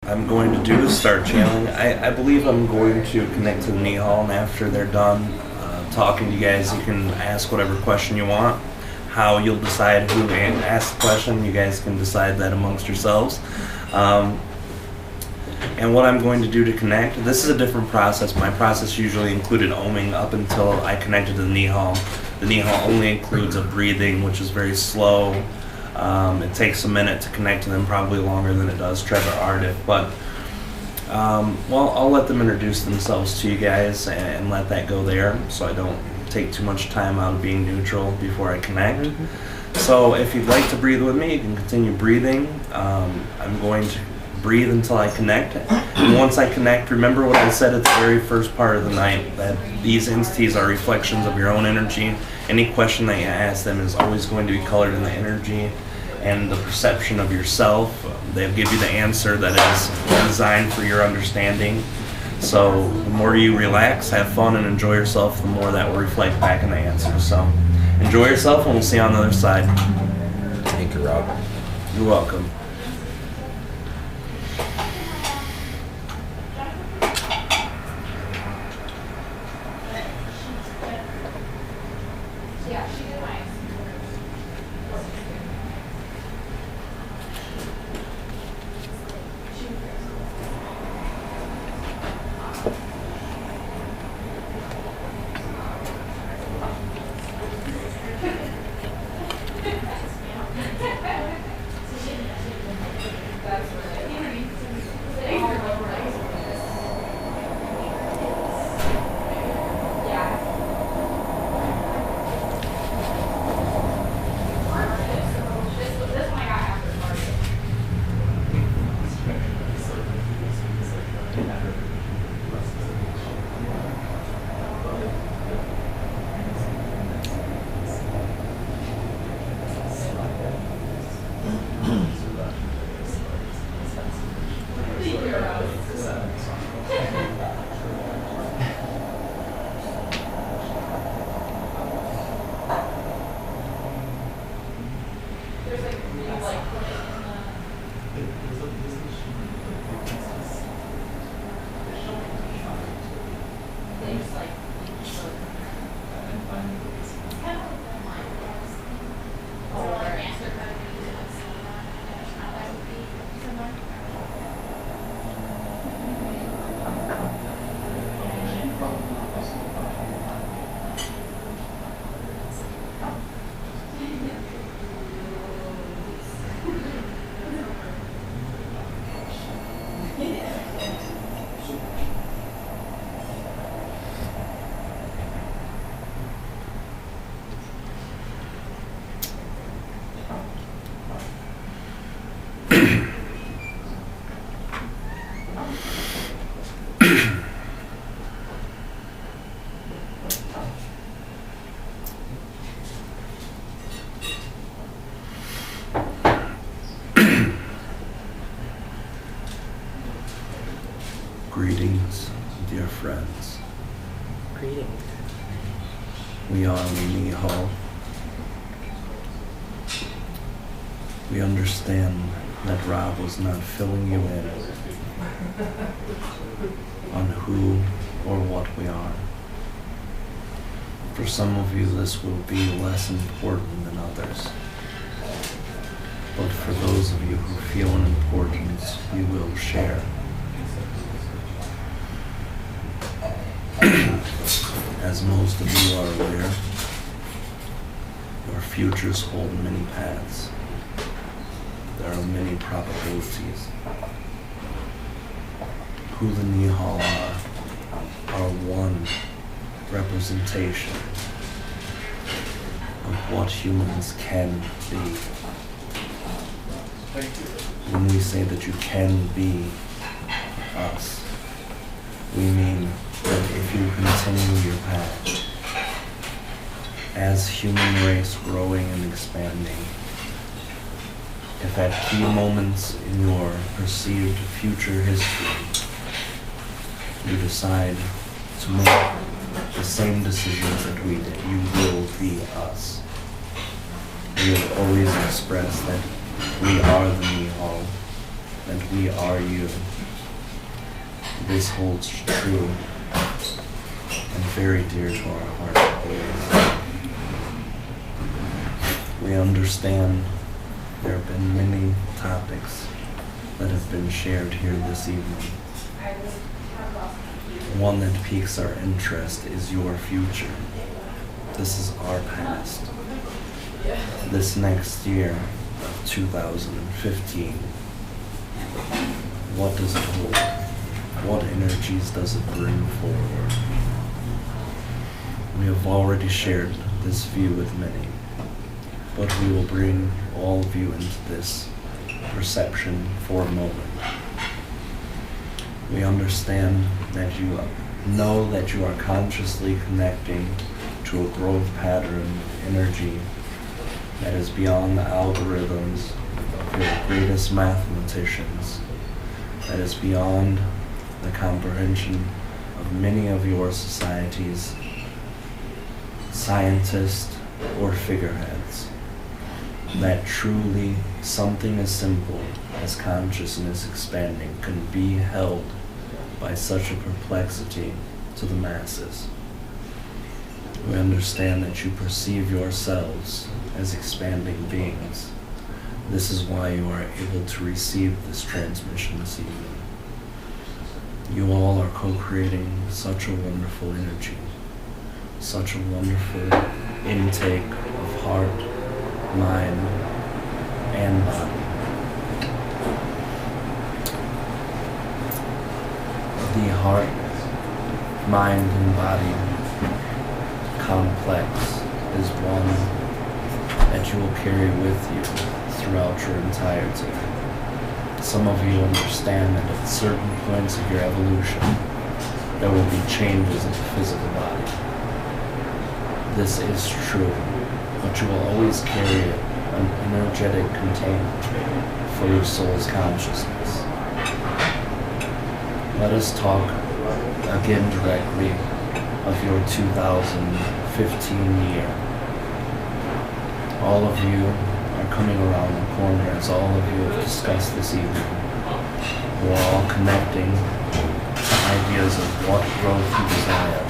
I'm going to do is start channeling. I believe I'm going to connect to the Nihal, and after they're done talking to you guys, you can ask whatever question you want. How you'll decide who asks the question, you guys can decide that amongst yourselves. And what I'm going to do to connect, this is a different process. My process usually included oming up until I connected to the Nihal. The Nihal only includes a breathing, which is very slow. It takes a minute to connect to them, probably longer than it does Treb or Aridif. But, well, I'll let them introduce themselves to you guys and let that go there, so I don't take too much time out of being neutral before I connect. So if you'd like to breathe with me, you can continue breathing. I'm going to breathe until I connect. And once I connect, remember what I said at the very first part of the night, that these entities are reflections of your own energy. Any question that you ask them is always going to be colored in the energy and the perception of yourself. They'll give you the answer that is designed for your understanding. So the more you relax, have fun, and enjoy yourself, the more that will reflect back in the answer. So enjoy yourself, and we'll see you on the other side. Thank you, Rob. You're welcome. Greetings, dear friends. Greetings. We are Nihal. We understand that Rob was not filling you in on who or what we are. For some of you, this will be less important than others. But for those of you who feel an importance, we will share. As most of you are aware, your futures hold many paths. There are many probabilities. Who the Nihal are one representation of what humans can be. When we say that you can be us, we mean that if you continue your path as human race growing and expanding, if at key moments in your perceived future history you decide to make the same decisions that we did, you will be us. We have always expressed that we are the Nihal, and we are you. this holds true and very dear to our heart. We understand there have been many topics that have been shared here this evening. One that piques our interest is your future. This is our past. This next year of 2015, what does it hold? What energies does it bring forward? We have already shared this view with many, but we will bring all of you into this perception for a moment. We understand that you know that you are consciously connecting to a growth pattern of energy that is beyond the algorithms of your greatest mathematicians, that is beyond the comprehension of many of your society's scientists or figureheads, that truly something as simple as consciousness expanding can be held by such a perplexity to the masses. We understand that you perceive yourselves as expanding beings. This is why you are able to receive this transmission this evening. You all are co-creating such a wonderful energy, such a wonderful intake of heart, mind, and body. The heart, mind, and body complex is one that you will carry with you throughout your entirety. Some of you understand that at certain points of your evolution, there will be changes in the physical body. This is true, but you will always carry an energetic container for your soul's consciousness. Let us talk again directly of your 2015 year. All of you are coming around the corner, as all of you have discussed this evening. We're all connecting ideas of what growth you desire.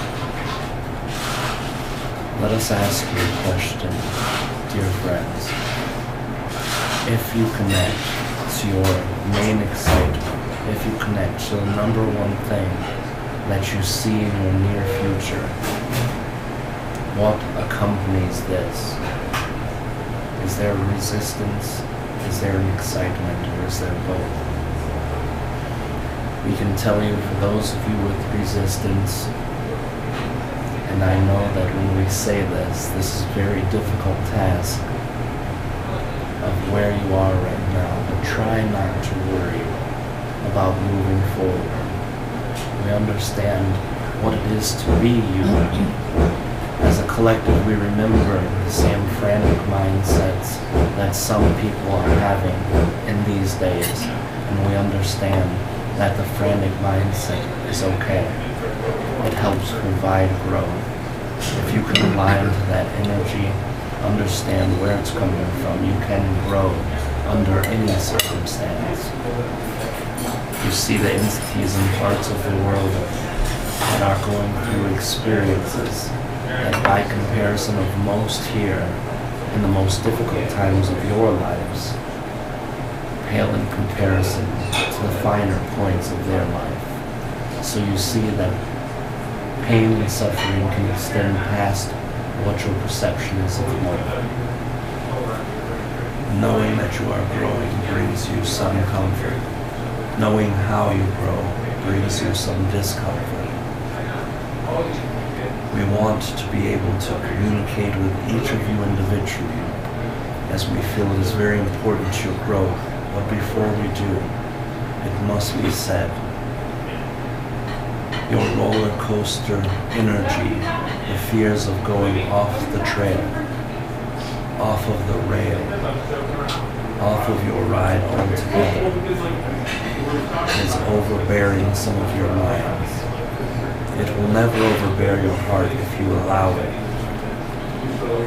Let us ask you a question, dear friends. If you connect to your main excitement, if you connect to the number one thing that you see in your near future, what accompanies this? Is there resistance? Is there an excitement? Or is there both? We can tell you, for those of you with resistance, and I know that when we say this is a very difficult task of where you are right now, but try not to worry about moving forward. We understand what it is to be you. As a collective, we remember the same frantic mindsets that some people are having in these days, and we understand that the frantic mindset is okay. It helps provide growth. If you can align to that energy, understand where it's coming from, you can grow under any circumstance. You see the entities in parts of the world that are going through experiences that, by comparison of most here, in the most difficult times of your lives, pale in comparison to the finer points of their life. So you see that pain and suffering can extend past what your perception is of the moment. Knowing that you are growing brings you some comfort. Knowing how you grow brings you some discomfort. We want to be able to communicate with each of you individually, as we feel it is very important to your growth. But before we do, it must be said, your roller coaster energy, the fears of going off the trail, off of the rail, off of your ride altogether, is overbearing some of your minds. It will never overbear your heart if you allow it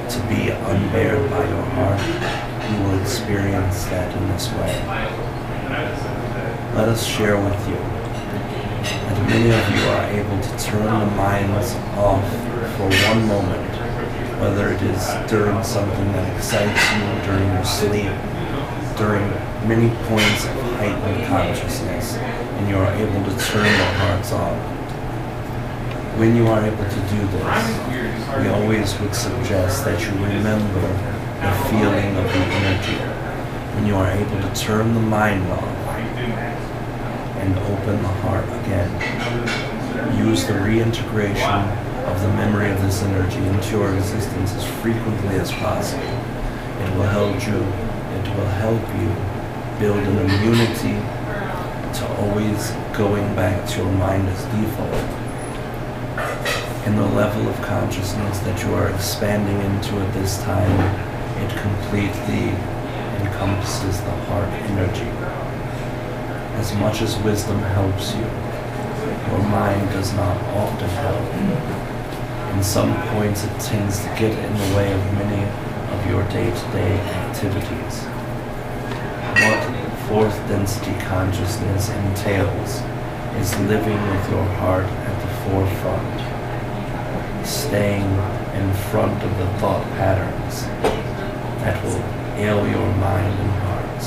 to be unbared by your heart. You will experience that in this way. Let us share with you And many of you are able to turn the minds off for one moment, whether it is during something that excites you, during your sleep, during many points of heightened consciousness, and you are able to turn your hearts on. When you are able to do this, we always would suggest that you remember the feeling of the energy. When you are able to turn the mind off and open the heart again, use the reintegration of the memory of this energy into your existence as frequently as possible. It will help you build an immunity to always going back to your mind as default. And the level of consciousness that you are expanding into at this time, it completely encompasses the heart energy. As much as wisdom helps you, your mind does not often help. In some points it tends to get in the way of many of your day-to-day activities. What fourth density consciousness entails is living with your heart at the forefront, staying in front of the thought patterns that will ail your mind and heart.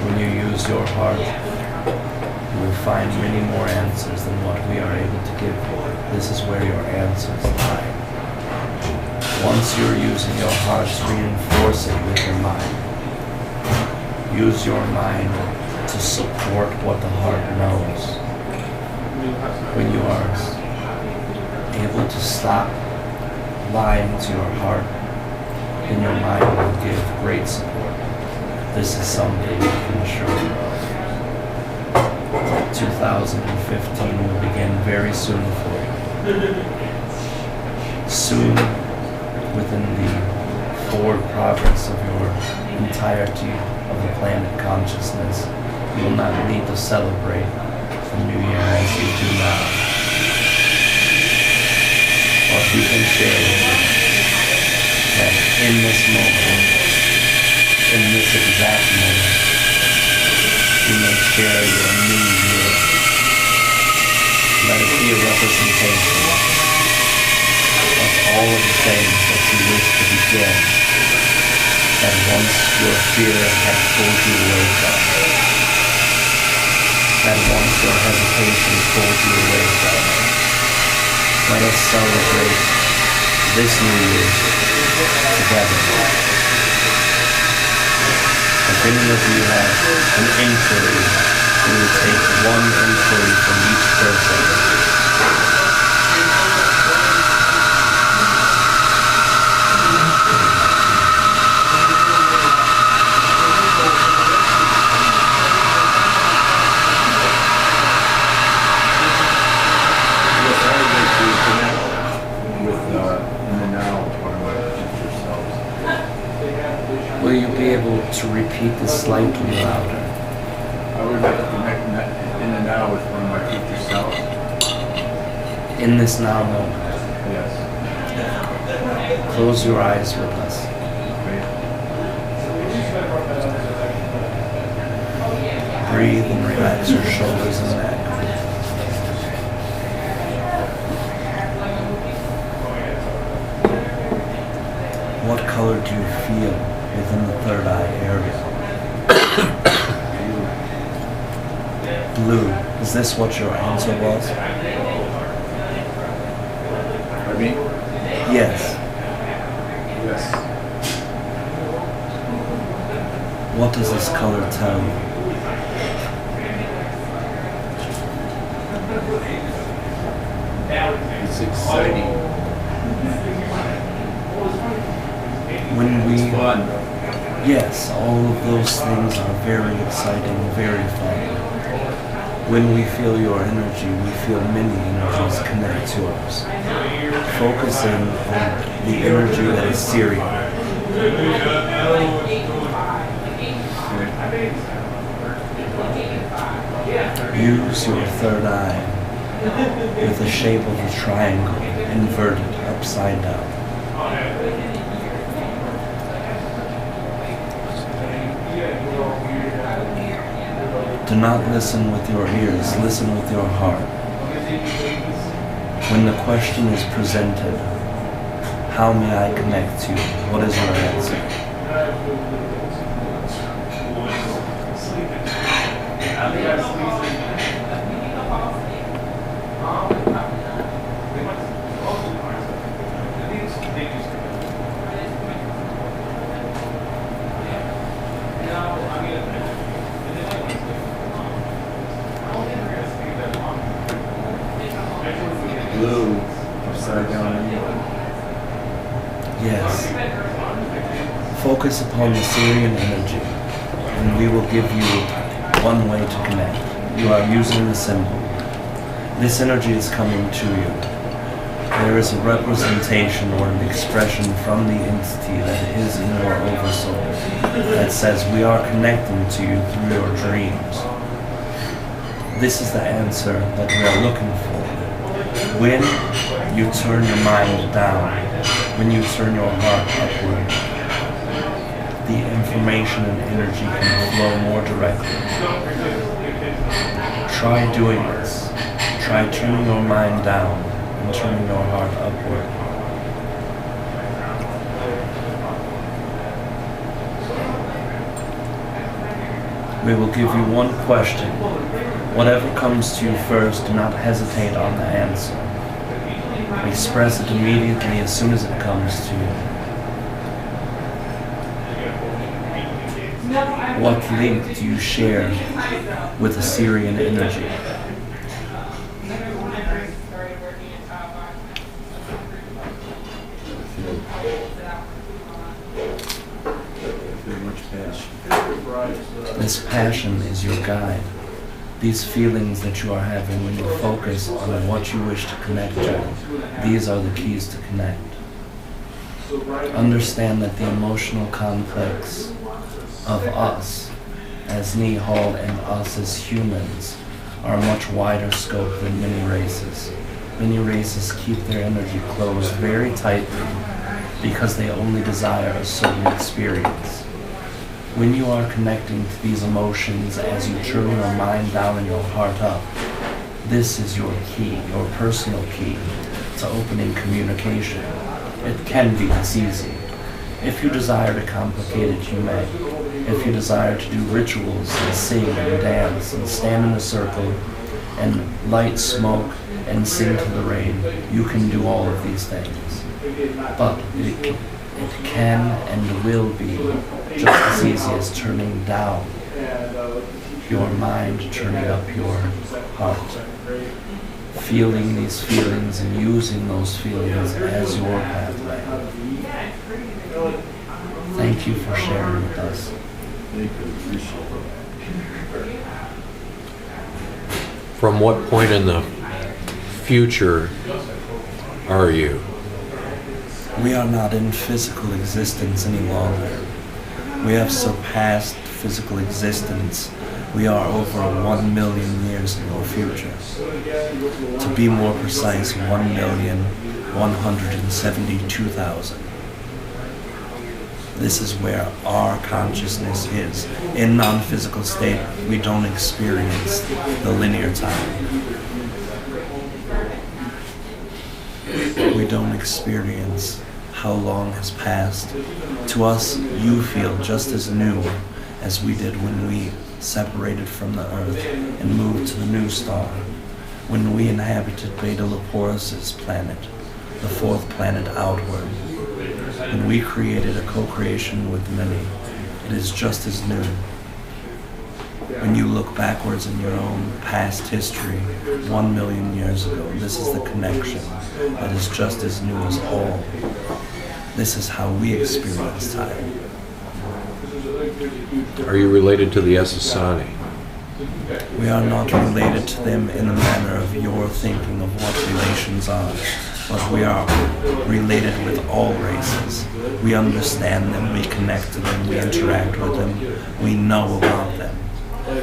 When you use your heart, you will find many more answers than what we are able to give you. This is where your answers lie. Once you're using your heart, reinforce it with your mind. Use your mind to support what the heart knows. When you are able to stop lying to your heart, then your mind will give great support. This is something I can assure you of. 2015 will begin very soon for you. Soon, within the forward progress of your entirety of the planet consciousness, you will not need to celebrate the New Year as you do now. What we can share with you that in this moment, in this exact moment, you may share your new year. Let it be a representation of all of the things that you wish to begin, that once your fear had pulled you away from, that once your hesitation pulled you away from. Let us celebrate this New Year together. If any of you have an inquiry, we will take one inquiry from each person. Will you be able to repeat this slightly louder? I would like to connect in and now with one of my future selves. In this now moment, Yes. close your eyes with us. Breathe and relax your shoulders and neck. What color do you feel within the third eye area? Blue. Is this what your answer was? For me? Yes. Yes. What does this color tell you? It's exciting. When we... It's fun. Yes, all of those things are very exciting, very fun. When we feel your energy, we feel many energies connect to us. Focusing on the energy that is Syrian. Use your third eye with the shape of a triangle, inverted, upside down. Do not listen with your ears, listen with your heart. When the question is presented, how may I connect to you? What is your answer? Blue, upside down. Yes. Focus upon the Syrian energy, and we will give you one way to connect. You are using the symbol. This energy is coming to you. There is a representation or an expression from the entity that is in your oversoul that says we are connecting to you through your dreams. This is the answer that we are looking for. When you turn your mind down, when you turn your heart upward, the information and energy can flow more directly. Try doing this. Try turning your mind down and turning your heart upward. We will give you one question. Whatever comes to you first, do not hesitate on the answer. Express it immediately as soon as it comes to you. What link do you share with the Syrian energy? This passion is your guide. These feelings that you are having when you focus on what you wish to connect to, these are the keys to connect. Understand that the emotional complex of us as Nihal and us as humans are a much wider scope than many races. Many races keep their energy closed very tightly because they only desire a certain experience. When you are connecting to these emotions as you turn your mind down and your heart up, this is your key, your personal key to opening communication. It can be this easy. If you desire to complicate it, you may. If you desire to do rituals and sing and dance and stand in a circle and light smoke and sing to the rain, you can do all of these things. But it can and will be just as easy as turning down your mind, turning up your heart, feeling these feelings and using those feelings as your pathway. Thank you for sharing with us. From what point in the future are you? We are not in physical existence any longer. We have surpassed physical existence. We are over 1 million years in your future. To be more precise, 1,172,000. This is where our consciousness is. In non-physical state, we don't experience the linear time. We don't experience how long has passed. To us, you feel just as new as we did when we separated from the Earth and moved to the new star. When we inhabited Beta Leporis's planet, the fourth planet outward. When we created a co-creation with many, it is just as new. When you look backwards in your own past history, 1 million years ago, this is the connection that is just as new as all. This is how we experience time. Are you related to the Essassani? We are not related to them in the manner of your thinking of what relations are, but we are related with all races. We understand them, we connect to them, we interact with them, we know about them.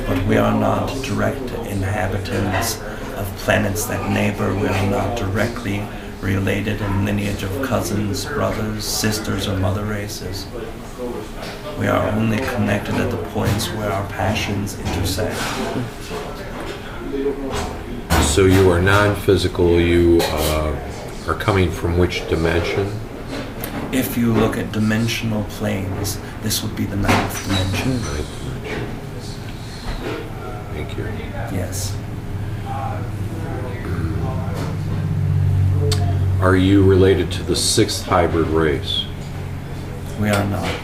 But we are not direct inhabitants of planets that neighbor. We are not directly related in lineage of cousins, brothers, sisters, or mother races. We are only connected at the points where our passions intersect. So you are non-physical, you are coming from which dimension? If you look at dimensional planes, this would be the ninth dimension. Ninth dimension. Thank you. Yes. Are you related to the sixth hybrid race? We are not.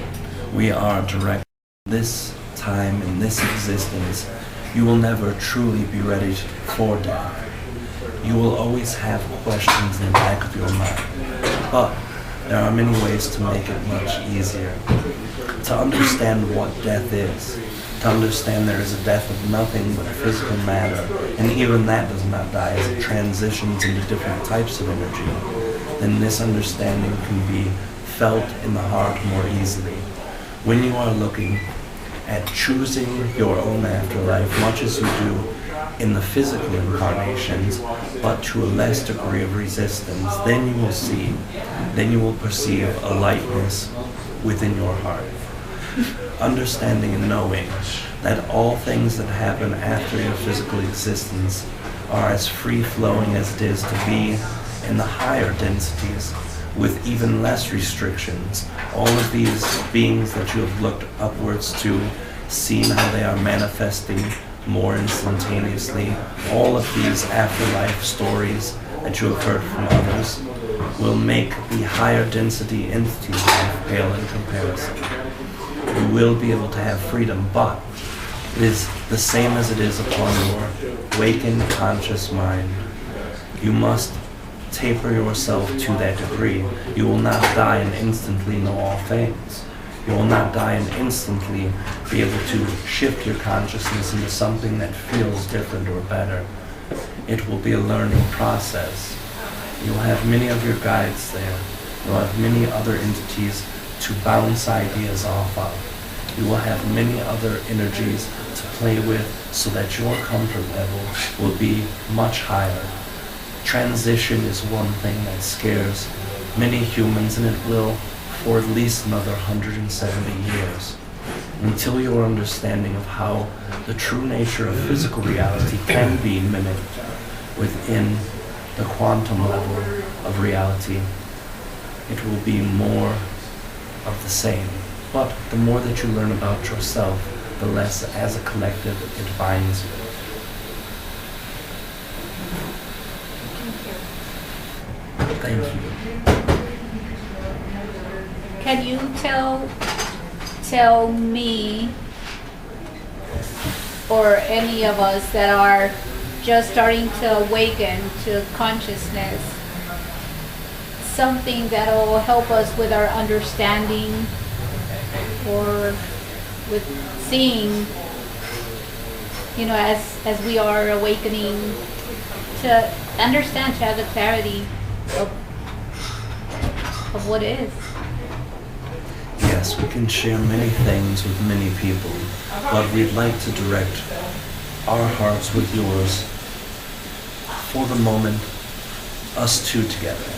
We are direct. This time in this existence, you will never truly be ready for death. You will always have questions in the back of your mind. But there are many ways to make it much easier. To understand what death is, to understand there is a death of nothing but physical matter, and even that does not die as it transitions into different types of energy, then this understanding can be felt in the heart more easily. When you are looking at choosing your own afterlife, much as you do in the physical incarnations, but to a less degree of resistance, then you will see, then you will perceive a lightness within your heart. Understanding and knowing that all things that happen after your physical existence are as free-flowing as it is to be in the higher densities with even less restrictions. All of these beings that you have looked upwards to, seen how they are manifesting more instantaneously, all of these afterlife stories that you have heard from others will make the higher density entities life pale in comparison. You will be able to have freedom, but it is the same as it is upon your awakened conscious mind. You must taper yourself to that degree. You will not die and instantly know all things. You will not die and instantly be able to shift your consciousness into something that feels different or better. It will be a learning process. You'll have many of your guides there. You'll have many other entities to bounce ideas off of. You will have many other energies to play with so that your comfort level will be much higher. Transition is one thing that scares many humans, and it will for at least another 170 years, until your understanding of how the true nature of physical reality can be mimicked within the quantum level of reality. It will be more of the same. But the more that you learn about yourself, the less as a collective it binds you. Thank you. Can you tell me or any of us that are just starting to awaken to consciousness something that will help us with our understanding or with seeing, as we are awakening, to understand, to have the clarity of what is? Yes, we can share many things with many people, but we'd like to direct our hearts with yours for the moment, us two together.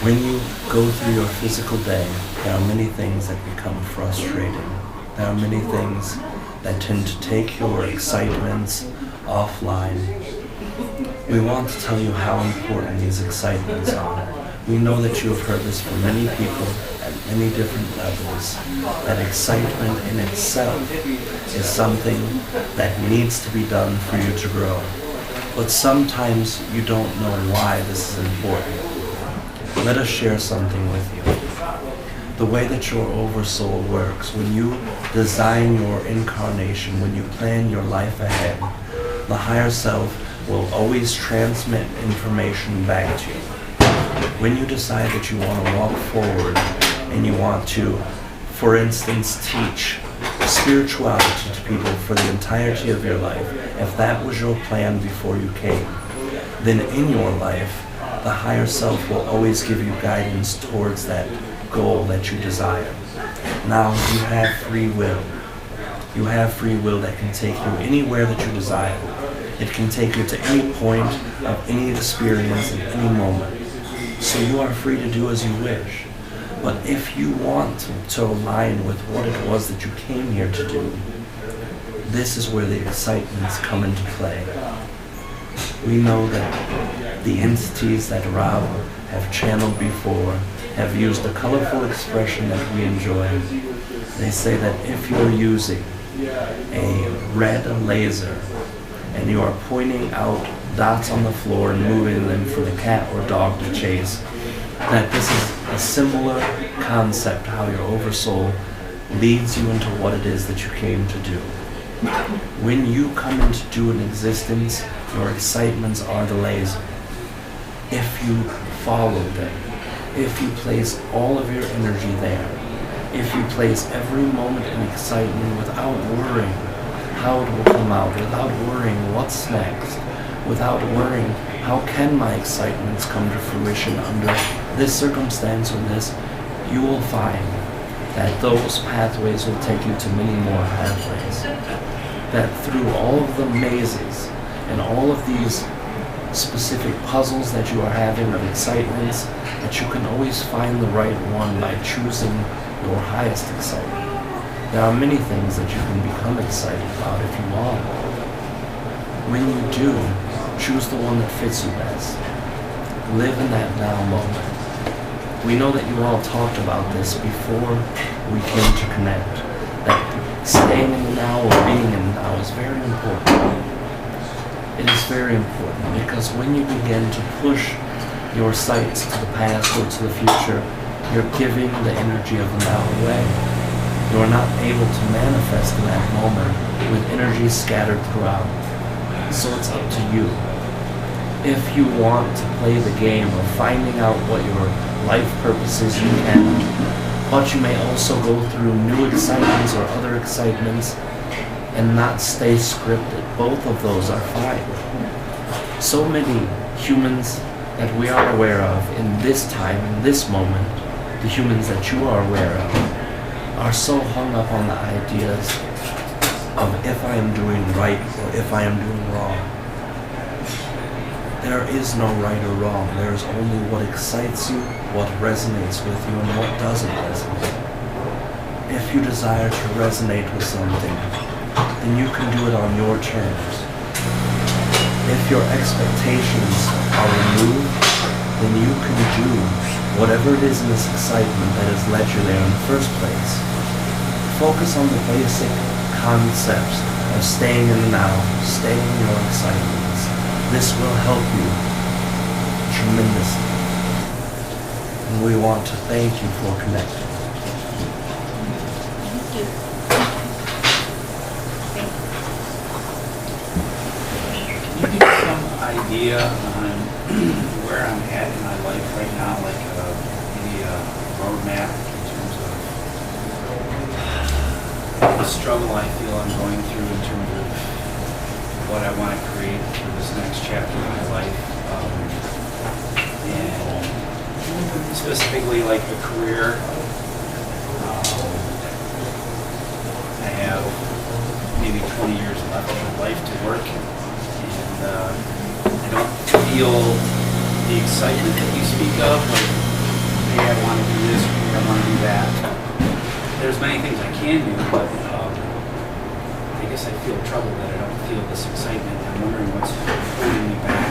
When you go through your physical day, there are many things that become frustrating. There are many things that tend to take your excitements offline. We want to tell you how important these excitements are. We know that you have heard this from many people at many different levels, that excitement in itself is something that needs to be done for you to grow. But sometimes you don't know why this is important. Let us share something with you. The way that your oversoul works, when you design your incarnation, when you plan your life ahead, the higher self will always transmit information back to you. When you decide that you want to walk forward and you want to, for instance, teach spirituality to people for the entirety of your life, if that was your plan before you came, then in your life, the higher self will always give you guidance towards that goal that you desire. Now, you have free will. You have free will that can take you anywhere that you desire. It can take you to any point of any experience at any moment. So you are free to do as you wish. But if you want to align with what it was that you came here to do, this is where the excitements come into play. We know that the entities that Rob have channeled before have used a colorful expression that we enjoy. They say that if you're using a red laser and you are pointing out dots on the floor and moving them for the cat or dog to chase, that this is a similar concept, how your oversoul leads you into what it is that you came to do. When you come into do an existence, your excitements are the laser. If you follow them, if you place all of your energy there, if you place every moment in excitement without worrying how it will come out, without worrying what's next, without worrying how can my excitements come to fruition under this circumstance or this, you will find that those pathways will take you to many more pathways. That through all of the mazes and all of these specific puzzles that you are having of excitements, that you can always find the right one by choosing your highest excitement. There are many things that you can become excited about if you want. When you do, choose the one that fits you best. Live in that now moment. We know that you all talked about this before we came to connect, that staying in the now or being in the now is very important. It is very important because when you begin to push your sights to the past or to the future, you're giving the energy of the now away. You are not able to manifest in that moment with energy scattered throughout. So it's up to you. If you want to play the game of finding out what your life purpose is, you can. But you may also go through new excitements or other excitements and not stay scripted. Both of those are fine. So many humans that we are aware of in this time, in this moment, the humans that you are aware of, are so hung up on the ideas of if I am doing right or if I am doing wrong. There is no right or wrong. There is only what excites you, what resonates with you, and what doesn't resonate. If you desire to resonate with something, then you can do it on your terms. If your expectations are removed, then you can do whatever it is in this excitement that has led you there in the first place. Focus on the basic concepts of staying in the now, staying in your excitements. This will help you tremendously. And we want to thank you for connecting. Thank you. Can you give me some idea on where I'm at in my life right now, like maybe a roadmap in terms of the struggle I feel I'm going through in terms of what I want to create for this next chapter of my life, and specifically like the career. I have maybe 20 years left of my life to work, and I don't feel the excitement that you speak of, like, hey, I want to do this, or I want to do that. There's many things I can do, but I guess I feel trouble that I don't feel this excitement. I'm wondering what's holding me back.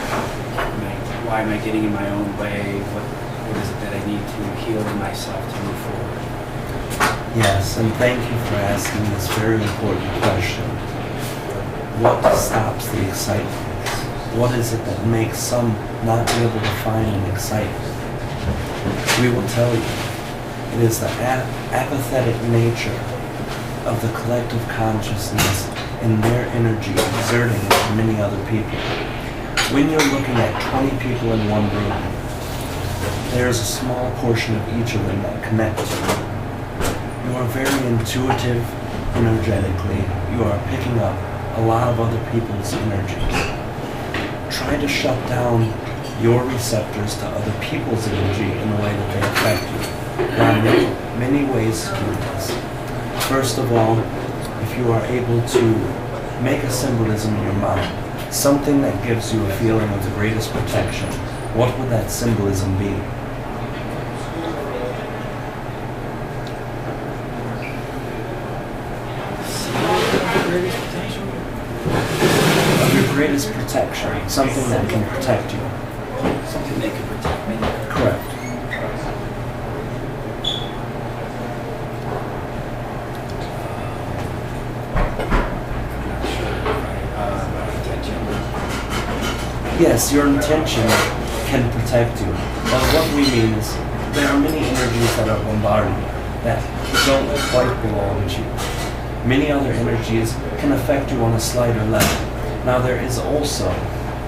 Why am I getting in my own way? What is it that I need to heal in myself to move forward? Yes, and thank you for asking this very important question. What stops the excitement? What is it that makes some not be able to find an excitement? We will tell you. It is the apathetic nature of the collective consciousness and their energy exerting it to many other people. When you're looking at 20 people in one room, there is a small portion of each of them that connect to you. You are very intuitive energetically. You are picking up a lot of other people's energies. Try to shut down your receptors to other people's energy in the way that they affect you. There are many ways to do this. First of all, if you are able to make a symbolism in your mind, something that gives you a feeling of the greatest protection, what would that symbolism be? greatest protection, something that can protect you. Something that can protect me. Correct. Yes, your intention can protect you. But what we mean is there are many energies that are bombarding you that don't quite belong to you. Many other energies can affect you on a slighter level. Now there is also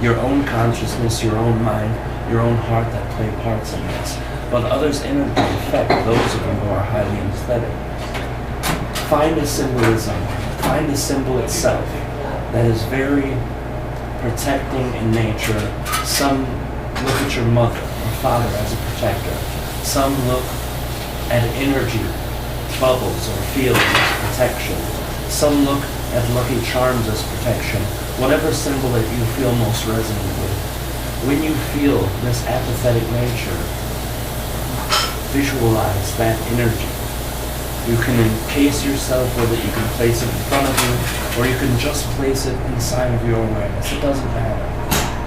your own consciousness, your own mind, your own heart that play parts in this. But others' energy affect those of you who are highly empathetic. Find a symbolism, find the symbol itself that is very protecting in nature. Some look at your mother or father as a protector. Some look at energy, bubbles or feelings as protection. Some look at lucky charms as protection. Whatever symbol that you feel most resonant with. When you feel this apathetic nature, visualize that energy. You can encase yourself with it, you can place it in front of you, or you can just place it inside of your awareness. It doesn't matter.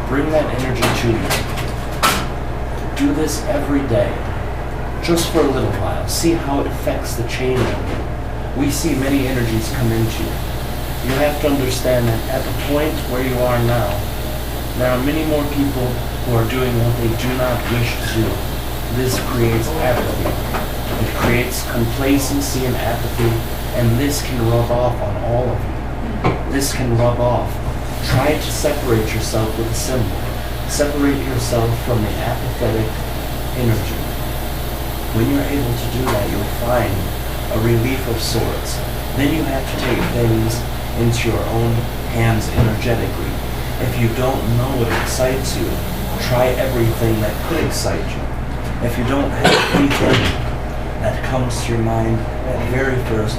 Bring that energy to you. Do this every day, just for a little while. See how it affects the change of you. We see many energies come into you. You have to understand that at the point where you are now, there are many more people who are doing what they do not wish to do. This creates apathy. It creates complacency and apathy, and this can rub off on all of you. This can rub off. Try to separate yourself with a symbol. Separate yourself from the apathetic energy. When you're able to do that, you'll find a relief of sorts. Then you have to take things into your own hands energetically. If you don't know what excites you, try everything that could excite you. If you don't have anything that comes to your mind at very first,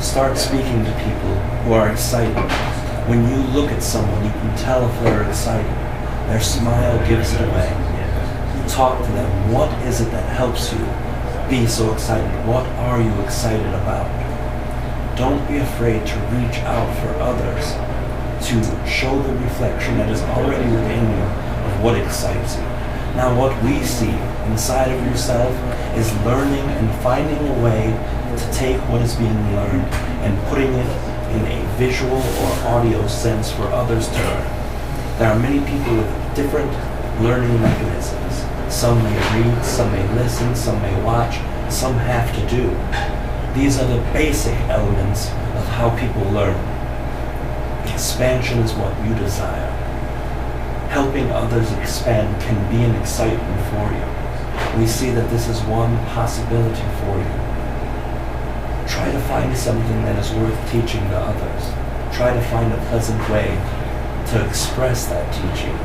start speaking to people who are excited. When you look at someone, you can tell if they're excited. Their smile gives it away. Talk to them. What is it that helps you be so excited? What are you excited about? Don't be afraid to reach out for others, to show the reflection that is already within you of what excites you. Now what we see inside of yourself is learning and finding a way to take what is being learned and putting it in a visual or audio sense for others to learn. There are many people with different learning mechanisms. Some may read, some may listen, some may watch, some have to do. These are the basic elements of how people learn. Expansion is what you desire. Helping others expand can be an excitement for you. We see that this is one possibility for you. Try to find something that is worth teaching to others. Try to find a pleasant way to express that teaching.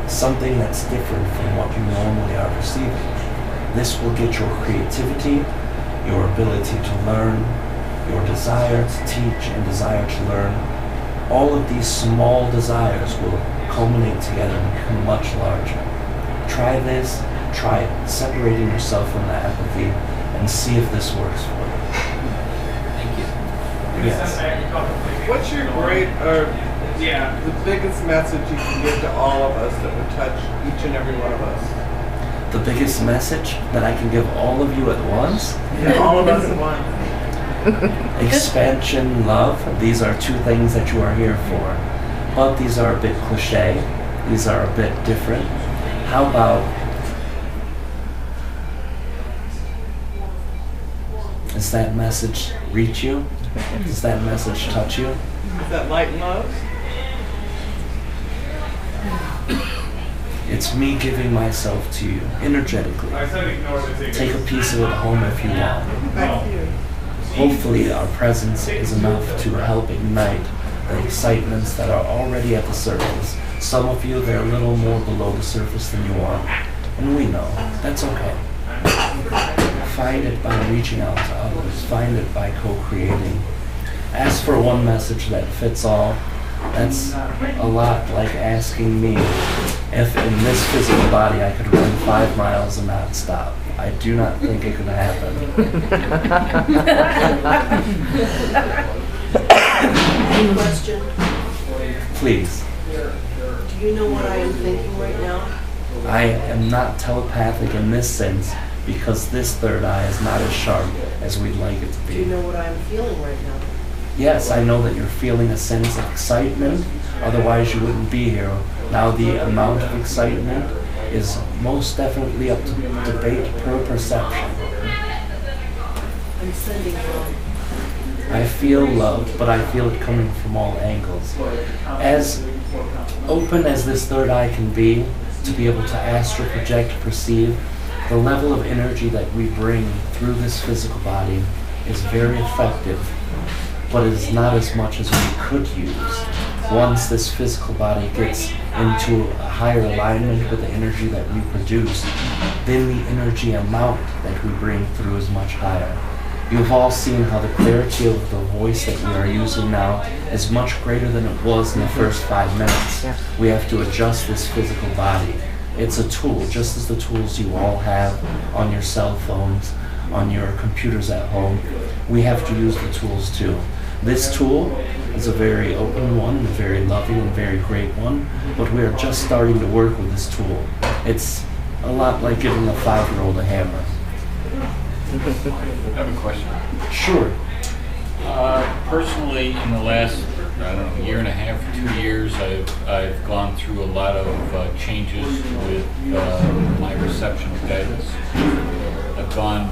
Something that's different from what you normally are receiving. This will get your creativity, your ability to learn, your desire to teach and desire to learn. All of these small desires will culminate together and become much larger. Try this, try separating yourself from the apathy, and see if this works for you. Thank you. Yes. What's your the biggest message you can give to all of us that would touch each and every one of us? The biggest message that I can give all of you at once? Yeah, all of us at once. Expansion, love, these are two things that you are here for. But these are a bit cliche. These are a bit different. How about, does that message reach you? Does that message touch you? Is that light and love? It's me giving myself to you energetically. Take a piece of it home if you want. Thank you. Hopefully our presence is enough to help ignite the excitements that are already at the surface. Some of you, they're a little more below the surface than you are. And we know. That's okay. Find it by reaching out to others. Find it by co-creating. Ask for one message that fits all. That's a lot like asking me if in this physical body I could run 5 miles and not stop. I do not think it could happen. Any question? Please. Do you know what I am thinking right now? I am not telepathic in this sense because this third eye is not as sharp as we'd like it to Do you be. know what I am feeling right now? Yes, I know that you're feeling a sense of excitement, otherwise you wouldn't be here. Now the amount of excitement is most definitely up to debate per perception. I'm sending love. I feel love, but I feel it coming from all angles. As open as this third eye can be, to be able to astral project, perceive, the level of energy that we bring through this physical body is very effective, but it is not as much as we could use. Once this physical body gets into a higher alignment with the energy that we produce, then the energy amount that we bring through is much higher. You've all seen how the clarity of the voice that we are using now is much greater than it was in the first 5 minutes. We have to adjust this physical body. It's a tool, just as the tools you all have on your cell phones, on your computers at home. We have to use the tools too. This tool is a very open one, and a very loving and very great one, but we are just starting to work with this tool. It's a lot like giving a 5-year-old a hammer. I have a question. Sure. Personally, in the last, I don't know, year and a half, 2 years, I've gone through a lot of changes with my reception of guidance. I've gone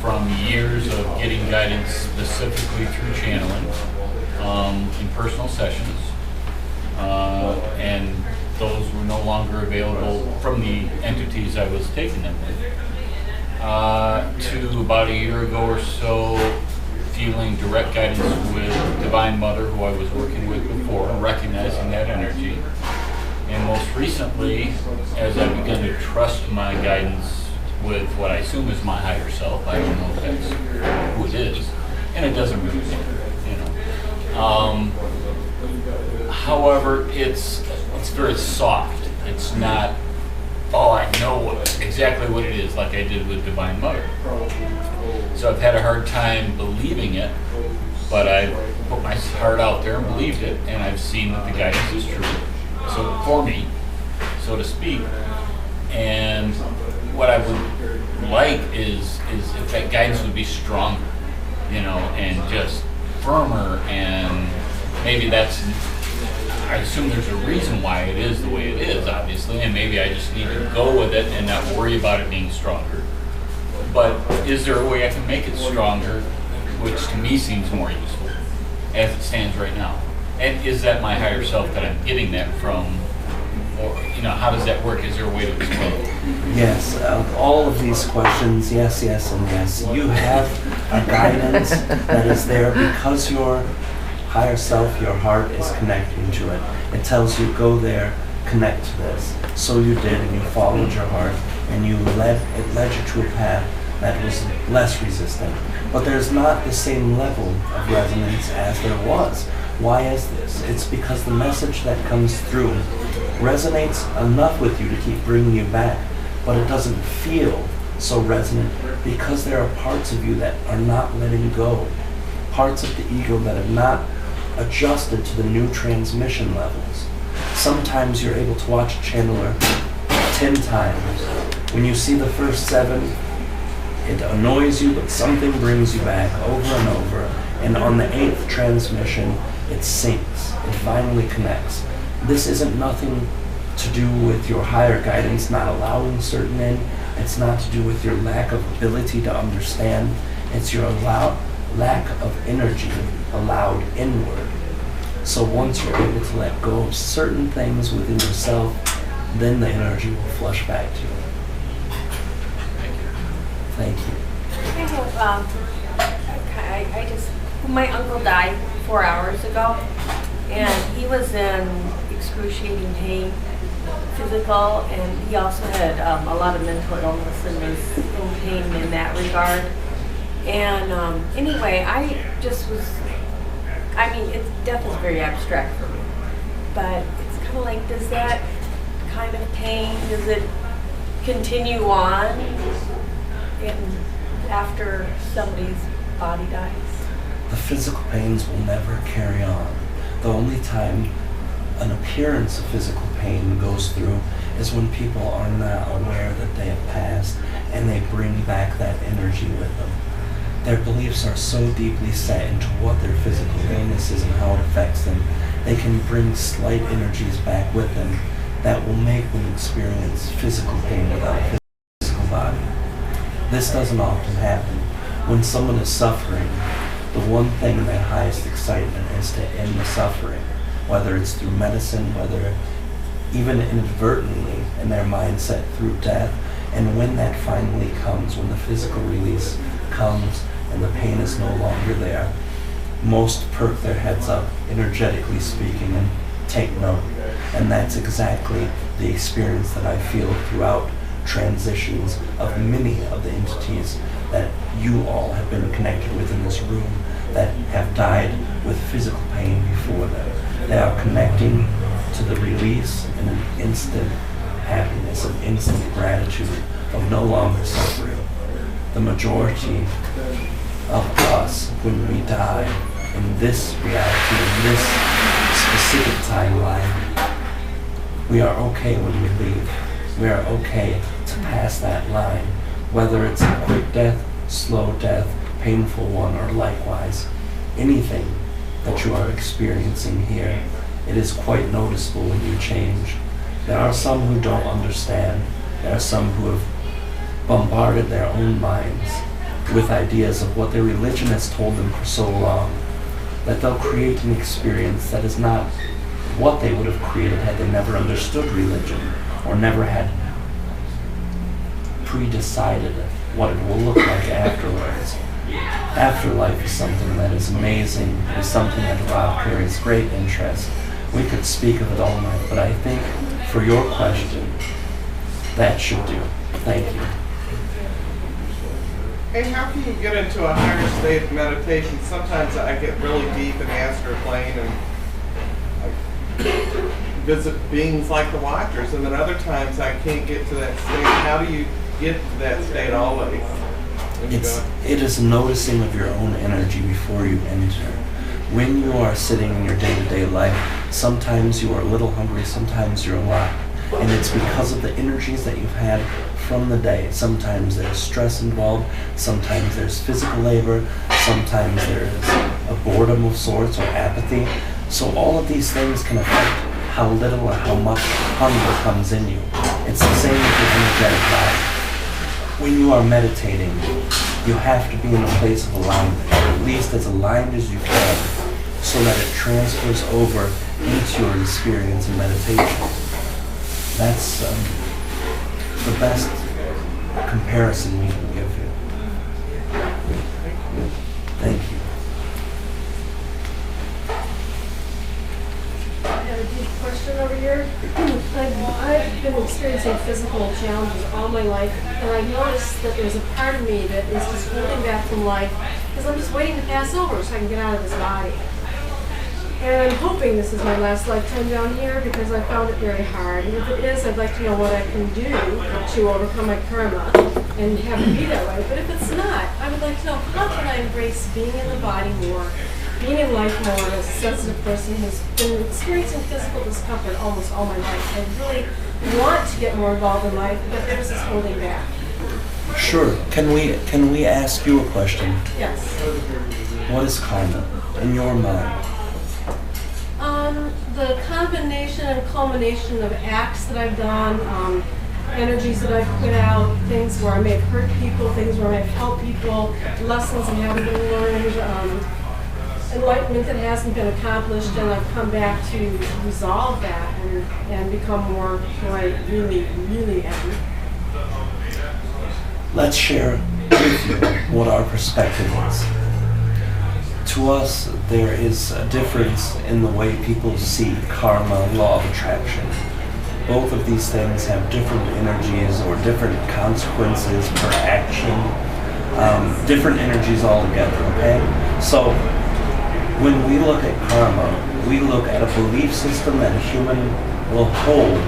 from years of getting guidance specifically through channeling in personal sessions, and those were no longer available from the entities I was taking them with. To about a year ago or so, feeling direct guidance with Divine Mother, who I was working with before, recognizing that energy. And most recently, as I began to trust my guidance with what I assume is my higher self, I don't know if that's who it is, and it doesn't really matter, you know. However, it's very soft. It's not, oh, I know exactly what it is, like I did with Divine Mother. So I've had a hard time believing it, but I put my heart out there and believed it, and I've seen that the guidance is true. So for me, so to speak. And what I would like is if that guidance would be stronger, you know, and just firmer, and maybe that's, I assume there's a reason why it is the way it is, obviously, and maybe I just need to go with it and not worry about it being stronger. But is there a way I can make it stronger, which to me seems more useful as it stands right now? And is that my higher self that I'm getting that from? Or, you know, how does that work? Is there a way to explain it? Yes, all of these questions, yes, yes, and yes. You have a guidance that is there because your higher self, your heart is connecting to it. It tells you, go there, connect to this. So you did, and you followed your heart, and it led you to a path that was less resistant. But there's not the same level of resonance as there was. Why is this? It's because the message that comes through resonates enough with you to keep bringing you back, but it doesn't feel so resonant because there are parts of you that are not letting go, parts of the ego that have not adjusted to the new transmission levels. Sometimes you're able to watch a channeler 10 times. When you see the first 7, it annoys you, but something brings you back over and over. And on the 8th transmission, it syncs. It finally connects. This isn't nothing to do with your higher guidance not allowing certain in. It's not to do with your lack of ability to understand. It's your lack of energy allowed inward. So once you're able to let go of certain things within yourself, then the energy will flush back to you. Thank you. I just, my uncle died 4 hours ago, and he was in excruciating pain, physical, and he also had a lot of mental illness and was in pain in that regard. And anyway, I just was, I mean, death is very abstract for me, but it's kind of like, does that kind of pain, does it continue on after somebody's body dies? The physical pains will never carry on. The only time an appearance of physical pain goes through is when people are not aware that they have passed and they bring back that energy with them. Their beliefs are so deeply set into what their physical illness is and how it affects them, they can bring slight energies back with them that will make them experience physical pain without a physical body. This doesn't often happen. When someone is suffering, the one thing in their highest excitement is to end the suffering, whether it's through medicine, whether even inadvertently in their mindset through death. And when that finally comes, when the physical release comes and the pain is no longer there, most perk their heads up, energetically speaking, and take note. And that's exactly the experience that I feel throughout transitions of many of the entities that you all have been connected with in this room that have died with physical pain before them. They are connecting to the release and an instant happiness, an instant gratitude of no longer suffering. The majority of us, when we die in this reality, in this specific timeline, we are okay when we leave. We are okay to pass that line, whether it's a quick death, slow death, painful one, or likewise. Anything that you are experiencing here, it is quite noticeable when you change. There are some who don't understand. There are some who have bombarded their own minds with ideas of what their religion has told them for so long, that they'll create an experience that is not what they would have created had they never understood religion or never had pre-decided what it will look like afterwards. Afterlife is something that is amazing. It is something that Rob carries great interest. We could speak of it all night, but I think for your question, that should do. Thank you. Hey, how can you get into a higher state of meditation? Sometimes I get really deep in astral plane and I visit beings like the Watchers, and then other times I can't get to that state. How do you get to that state always? It is noticing of your own energy before you enter. When you are sitting in your day-to-day life, sometimes you are a little hungry, sometimes you're a lot. And it's because of the energies that you've had from the day. Sometimes there's stress involved, sometimes there's physical labor, sometimes there's a boredom of sorts or apathy. So all of these things can affect how little or how much hunger comes in you. It's the same with your energetic body. When you are meditating, you have to be in a place of alignment, or at least as aligned as you can, so that it transfers over into your experience in meditation. That's the best comparison we can give you. Thank you. I have a deep question over here. I've been experiencing physical challenges all my life, and I noticed that there's a part of me that is just holding back from life because I'm just waiting to pass over so I can get out of this body. And I'm hoping this is my last lifetime down here because I found it very hard. And if it is, I'd like to know what I can do to overcome my karma and have it be that way. But if it's not, I would like to know how can I embrace being in the body more, being in life more as a sensitive person who's been experiencing physical discomfort almost all my life. I really want to get more involved in life, but there's this holding back. Sure. Can we ask you a question? Yes. What is karma in your mind? The combination and culmination of acts that I've done, energies that I've put out, things where I may have hurt people, things where I may have helped people, lessons that haven't been learned, enlightenment that hasn't been accomplished, and I've come back to resolve that and become more who I really, really am. Let's share with you what our perspective is. To us, there is a difference in the way people see karma, law of attraction. Both of these things have different energies or different consequences per action, different energies altogether, okay? So, when we look at karma, we look at a belief system that a human will hold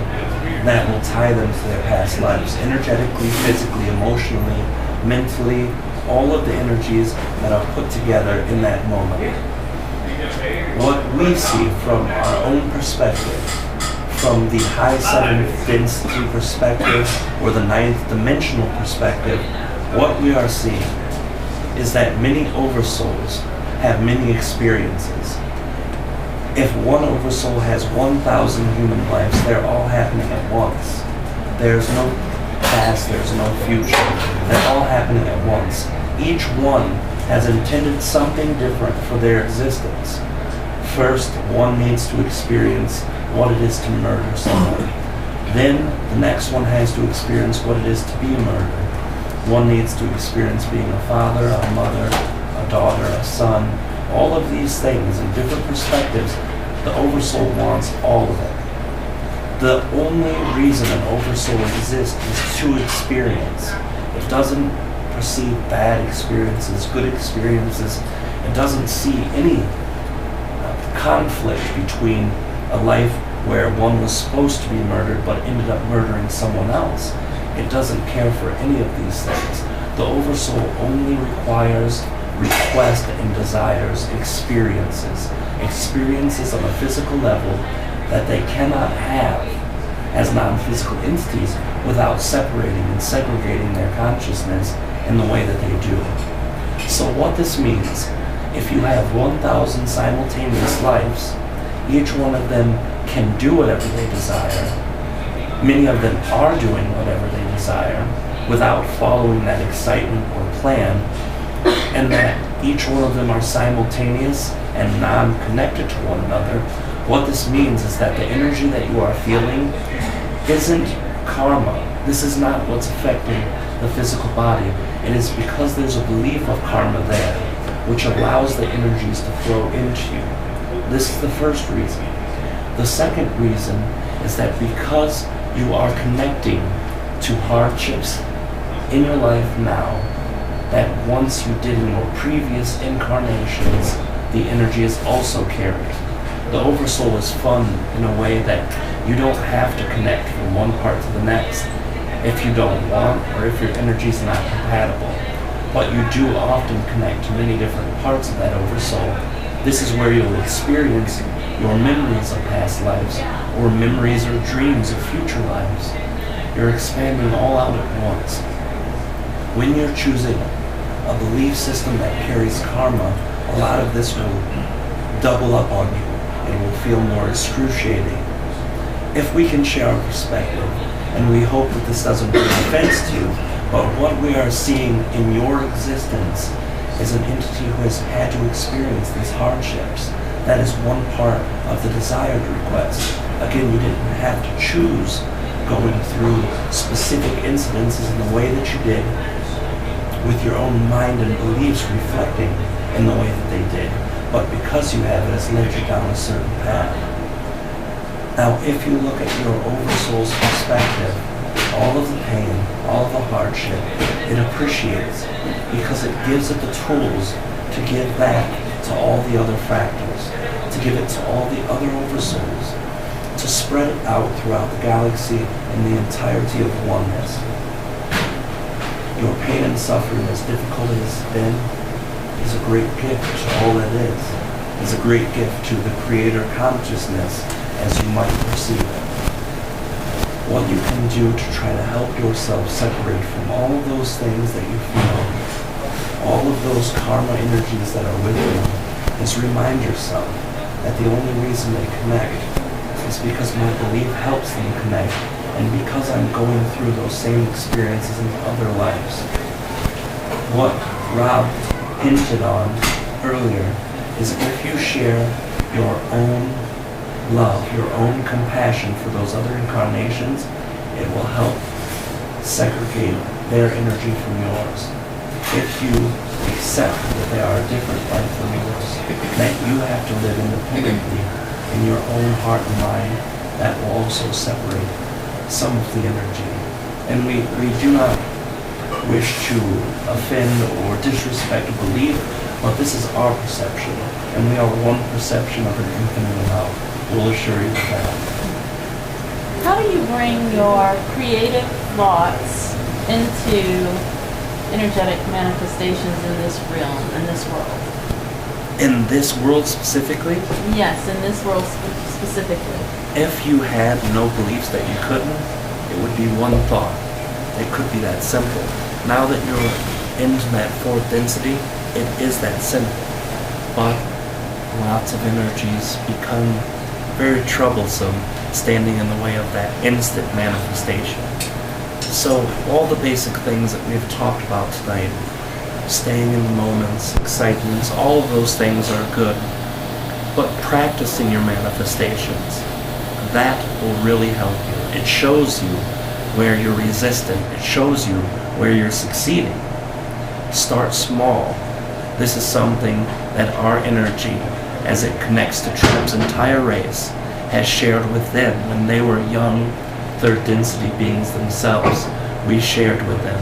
that will tie them to their past lives, energetically, physically, emotionally, mentally, all of the energies that are put together in that moment. What we see from our own perspective, from the high seventh density perspective or the ninth dimensional perspective, what we are seeing is that many oversouls have many experiences. If one oversoul has 1,000 human lives, they're all happening at once. There's no past, there's no future. They're all happening at once. Each one has intended something different for their existence. First, one needs to experience what it is to murder someone. Then, the next one has to experience what it is to be murdered. One needs to experience being a father, a mother, a daughter, a son. All of these things in different perspectives, the oversoul wants all of it. The only reason an oversoul exists is to experience. It doesn't perceive bad experiences, good experiences. It doesn't see any conflict between a life where one was supposed to be murdered but ended up murdering someone else. It doesn't care for any of these things. The oversoul only requires, requests, and desires experiences. Experiences on a physical level that they cannot have as non-physical entities without separating and segregating their consciousness in the way that they do. So what this means, if you have 1,000 simultaneous lives, each one of them can do whatever they desire. Many of them are doing whatever they desire without following that excitement or plan, and that each one of them are simultaneous and non-connected to one another. What this means is that the energy that you are feeling isn't karma. This is not what's affecting the physical body. It is because there's a belief of karma there, which allows the energies to flow into you. This is the first reason. The second reason is that because you are connecting to hardships in your life now, that once you did in your previous incarnations, the energy is also carried. The oversoul is fun in a way that you don't have to connect from one part to the next if you don't want or if your energy is not compatible. But you do often connect to many different parts of that oversoul. This is where you'll experience your memories of past lives or memories or dreams of future lives. You're expanding all out at once. When you're choosing a belief system that carries karma, a lot of this will double up on you. It will feel more excruciating. If we can share our perspective, and we hope that this doesn't bring offense to you, but what we are seeing in your existence is an entity who has had to experience these hardships. That is one part of the desired request. Again, you didn't have to choose going through specific incidences in the way that you did, with your own mind and beliefs reflecting in the way that they did. But because you have, it has led you down a certain path. Now, if you look at your oversoul's perspective, all of the pain, all of the hardship, it appreciates because it gives it the tools to give back to all the other fractals, to give it to all the other oversouls, to spread it out throughout the galaxy in the entirety of oneness. Your pain and suffering, as difficult as it's been, is a great gift to all that is. It's a great gift to the Creator consciousness as you might perceive it. What you can do to try to help yourself separate from all of those things that you feel, all of those karma energies that are with you, is remind yourself that the only reason they connect is because my belief helps them connect, and because I'm going through those same experiences in other lives. What Rob hinted on earlier is if you share your own love, your own compassion for those other incarnations, it will help segregate their energy from yours. If you accept that they are a different life from yours, that you have to live independently in your own heart and mind, that will also separate some of the energy. And we do not wish to offend or disrespect a belief, but this is our perception, and we are one perception of an infinite amount. We'll assure you of that. How do you bring your creative thoughts into energetic manifestations in this realm, in this world? In this world specifically, Yes, in this world specifically. if you had no beliefs that you couldn't, it would be one thought. It could be that simple. Now that you're into that fourth density, it is that simple. But lots of energies become very troublesome, standing in the way of that instant manifestation. So all the basic things that we've talked about tonight, staying in the moments, excitements, all of those things are good. But practicing your manifestations, that will really help you. It shows you where you're resistant. It shows you where you're succeeding. Start small. This is something that our energy, as it connects to Treb's entire race, has shared with them when they were young third density beings themselves. We shared with them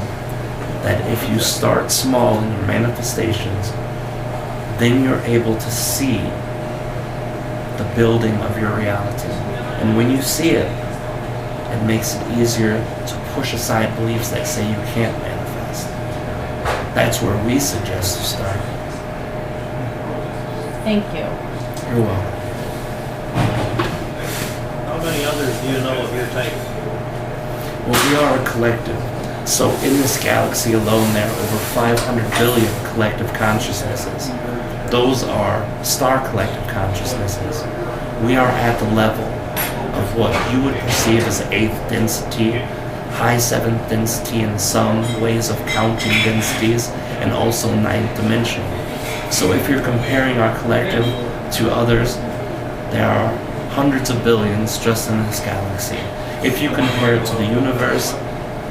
that if you start small in your manifestations, then you're able to see the building of your reality. And when you see it, it makes it easier to push aside beliefs that say you can't manifest. That's where we suggest you start. Thank you. You're welcome. How many others do you know of your type? Well, we are a collective. So in this galaxy alone, there are over 500 billion collective consciousnesses. Those are star collective consciousnesses. We are at the level of what you would perceive as 8th density, high 7th density in some ways of counting densities, and also 9th dimension. So if you're comparing our collective to others, there are hundreds of billions just in this galaxy. If you compare it to the universe,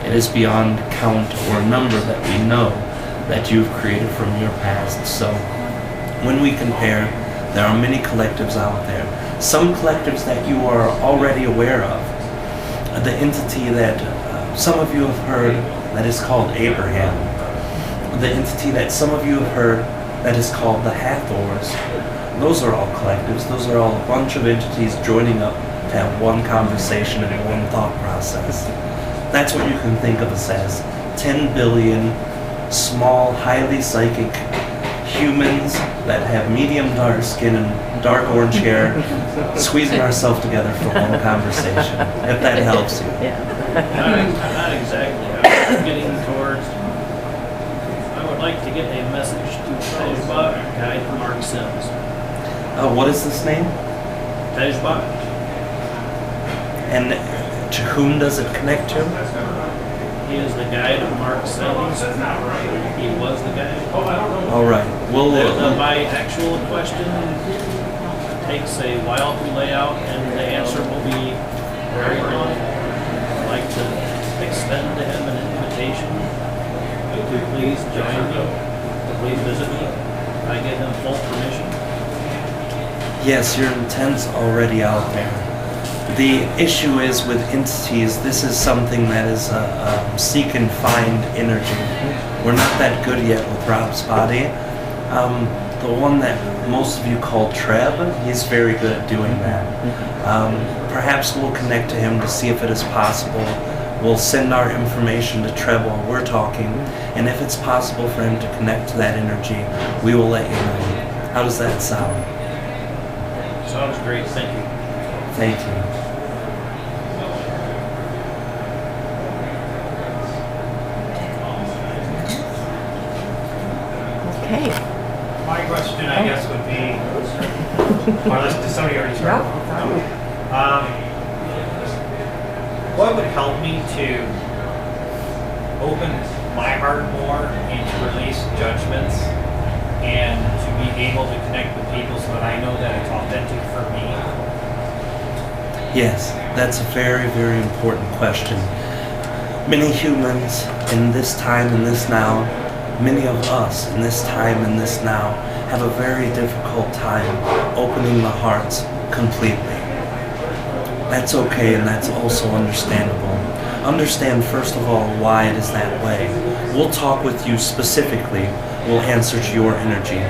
it is beyond count or number that we know that you've created from your past. So when we compare, there are many collectives out there. Some collectives that you are already aware of. The entity that some of you have heard that is called Abraham. The entity that some of you have heard that is called the Hathors. Those are all collectives. Those are all a bunch of entities joining up to have one conversation and one thought process. That's what you can think of us as. 10 billion small, highly psychic humans that have medium dark skin and dark orange hair, squeezing ourselves together for one conversation, if that helps you. Not exactly. I was getting towards, I would like to get a message to Tejba, guide Mark Sims. What is this name? Tejba. And to whom does it connect to? He is the guide of Mark Sims. He was the guide. All right. My actual question takes a while to lay out, and the answer will be very long. I'd like to extend to him an invitation to please join me, to please visit me. I give him full permission. Yes, your intent's already out there. The issue is with entities, this is something that is a seek and find energy. We're not that good yet with Rob's body. The one that most of you call Treb, he's very good at doing that. Perhaps we'll connect to him to see if it is possible. We'll send our information to Treb while we're talking, and if it's possible for him to connect to that energy, we will let you know. How does that sound? Sounds great, thank you. Thank you. Okay. My question, I guess, would be, or did somebody already start? What would help me to open my heart more and to release judgments and to be able to connect with people so that I know that it's authentic for me? Yes, that's a very, very important question. Many humans in this time and this now, many of us in this time and this now, have a very difficult time opening the hearts completely. That's okay, and that's also understandable. Understand, first of all, why it is that way. We'll talk with you specifically. We'll answer to your energy.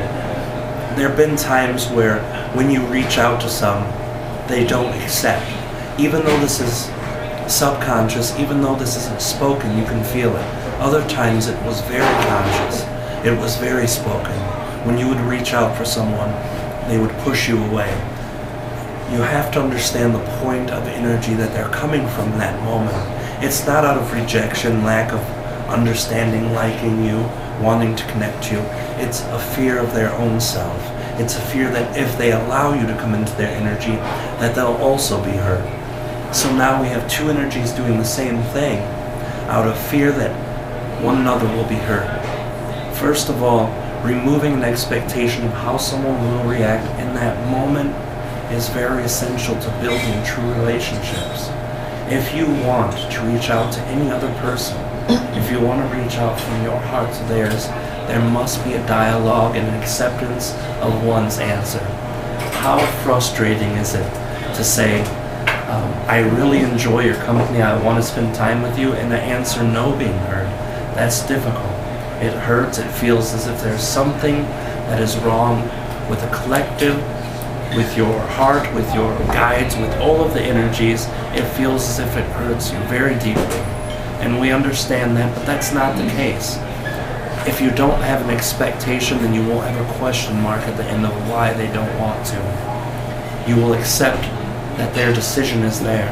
There have been times where when you reach out to some, they don't accept. Even though this is subconscious, even though this isn't spoken, you can feel it. Other times it was very conscious. It was very spoken. When you would reach out for someone, they would push you away. You have to understand the point of energy that they're coming from in that moment. It's not out of rejection, lack of understanding, liking you, wanting to connect you. It's a fear of their own self. It's a fear that if they allow you to come into their energy, that they'll also be hurt. So now we have two energies doing the same thing out of fear that one another will be hurt. First of all, removing an expectation of how someone will react in that moment is very essential to building true relationships. If you want to reach out to any other person, if you want to reach out from your heart to theirs, there must be a dialogue and an acceptance of one's answer. How frustrating is it to say, I really enjoy your company, I want to spend time with you, and the answer no being heard? That's difficult. It hurts, it feels as if there's something that is wrong with the collective, with your heart, with your guides, with all of the energies. It feels as if it hurts you very deeply. And we understand that, but that's not the case. If you don't have an expectation, then you won't have a question mark at the end of why they don't want to. You will accept that their decision is there.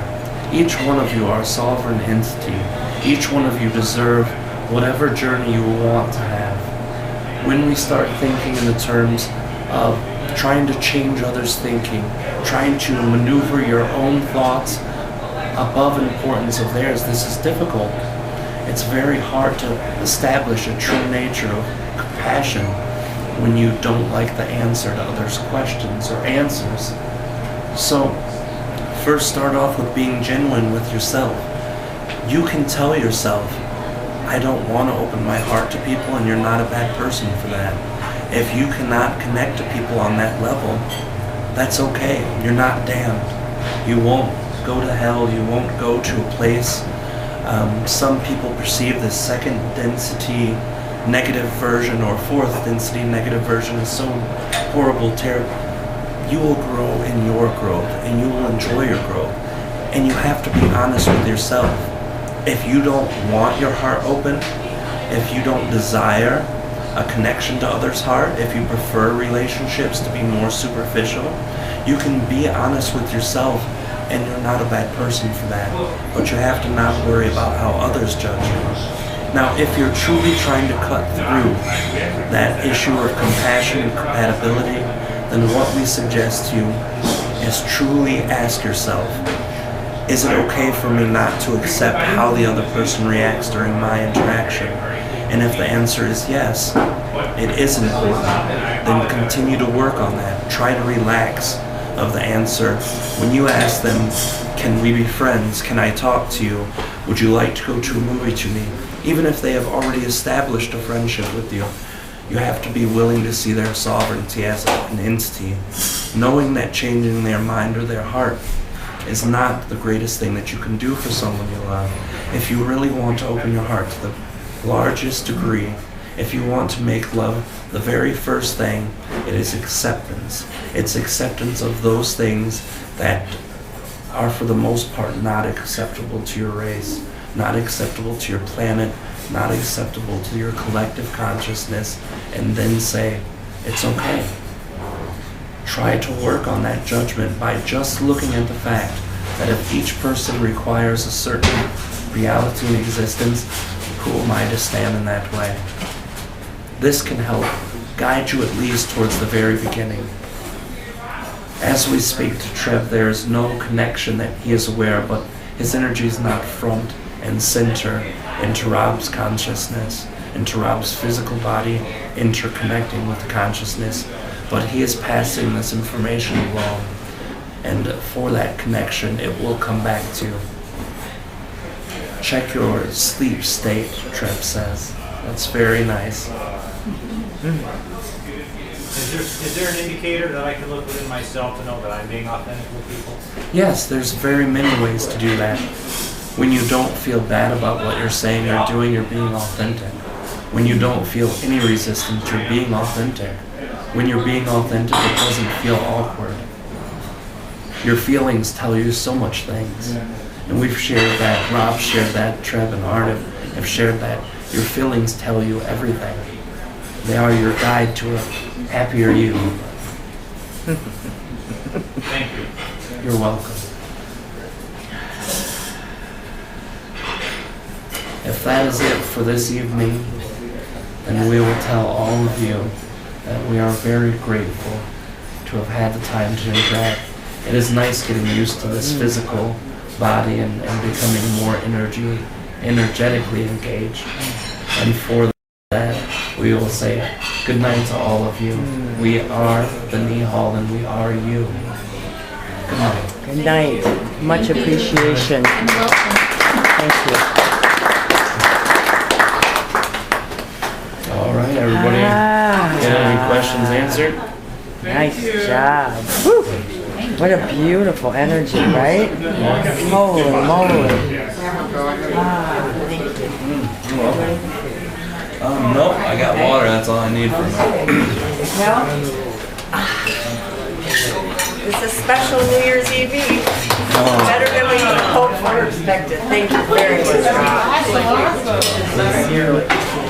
Each one of you are a sovereign entity. Each one of you deserve whatever journey you want to have. When we start thinking in the terms of trying to change others' thinking, trying to maneuver your own thoughts above importance of theirs, this is difficult. It's very hard to establish a true nature of compassion when you don't like the answer to others' questions or answers. So, first start off with being genuine with yourself. You can tell yourself, I don't want to open my heart to people, and you're not a bad person for that. If you cannot connect to people on that level, that's okay. You're not damned. You won't go to hell. You won't go to a place. Some people perceive this second density negative version or fourth density negative version is so horrible, terrible. You will grow in your growth, and you will enjoy your growth. And you have to be honest with yourself. If you don't want your heart open, if you don't desire a connection to others' heart, if you prefer relationships to be more superficial, you can be honest with yourself, and you're not a bad person for that. But you have to not worry about how others judge you. Now, if you're truly trying to cut through that issue of compassion and compatibility, then what we suggest to you is truly ask yourself, is it okay for me not to accept how the other person reacts during my interaction? And if the answer is yes, it is important, then continue to work on that. Try to relax of the answer. When you ask them, can we be friends? Can I talk to you? Would you like to go to a movie to me? Even if they have already established a friendship with you, you have to be willing to see their sovereignty as an entity, knowing that changing their mind or their heart is not the greatest thing that you can do for someone you love. If you really want to open your heart to the largest degree, if you want to make love the very first thing, it is acceptance. It's acceptance of those things that are for the most part not acceptable to your race, not acceptable to your planet, not acceptable to your collective consciousness, and then say, it's okay. Try to work on that judgment by just looking at the fact that if each person requires a certain reality in existence, who am I to stand in that way? This can help guide you at least towards the very beginning. As we speak to Treb, there is no connection that he is aware of, but his energy is not front and center into Rob's consciousness, into Rob's physical body, interconnecting with the consciousness. But he is passing this information along, and for that connection, it will come back to you. Check your sleep state, Treb says. That's very nice. Is there an indicator that I can look within myself to know that I'm being authentic with people? Yes, there's very many ways to do that. When you don't feel bad about what you're saying or doing, you're being authentic. When you don't feel any resistance, you're being authentic. When you're being authentic, it doesn't feel awkward. Your feelings tell you so much things. And we've shared that, Rob shared that, Treb and Aridif have shared that. Your feelings tell you everything. They are your guide to Happy are you. Thank you. You're welcome. If that is it for this evening, then we will tell all of you that we are very grateful to have had the time to interact. It is nice getting used to this physical body and becoming more energetically engaged. And for that, we will say good night to all of you. We are the Nihal and we are you. Good night. Good night. Much appreciation. Thank you. All right, everybody. Get any questions answered? Nice job. Whew. What a beautiful energy, right? Holy moly. Nope, I got water. That's all I need for now. Well, it's a special New Year's Eve. Better than we hoped for or expected. Thank you very much, Rob.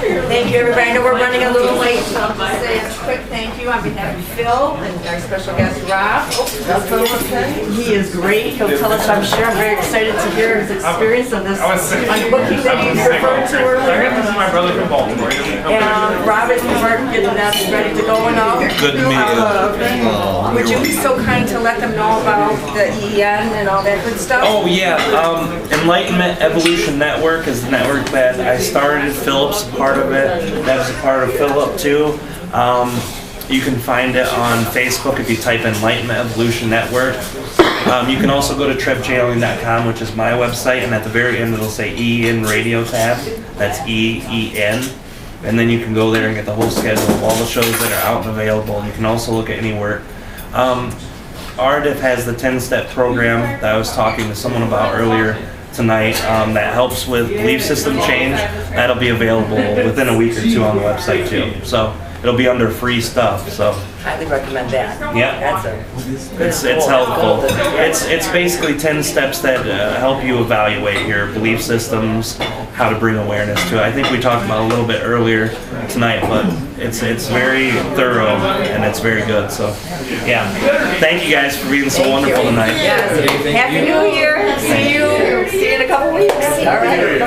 Thank you, everybody. I know we're running a little late, so I'll just say a quick thank you on behalf of Phil and our special guest, Rob. He is great. He'll tell us, I'm sure. I'm very excited to hear his experience of this unbooking that you referred to earlier. This is my brother from Baltimore. And Rob is getting that ready to go and all. Good to meet you. Would you be so kind to let them know about the EN and all that good stuff? Oh yeah, Enlightenment Evolution Network is the network that I started. Philip's part of it. That's a part of Philip too. You can find it on Facebook if you type Enlightenment Evolution Network. You can also go to trebchanneling.com, which is my website, and at the very end it'll say EN Radio tab. That's EEN. And then you can go there and get the whole schedule of all the shows that are out and available. You can also look at any work. Aridif has the 10-step program that I was talking to someone about earlier tonight that helps with belief system change. That'll be available within a week or two on the website too. So it'll be under free stuff. So Highly recommend that. yeah, That's it's helpful. It's basically 10 steps that help you evaluate your belief systems, how to bring awareness to it. I think we talked about it a little bit earlier tonight, but it's very thorough and it's very good. So yeah, thank you guys for being so wonderful tonight. Yes. Happy New Year. See you in a couple weeks. All right.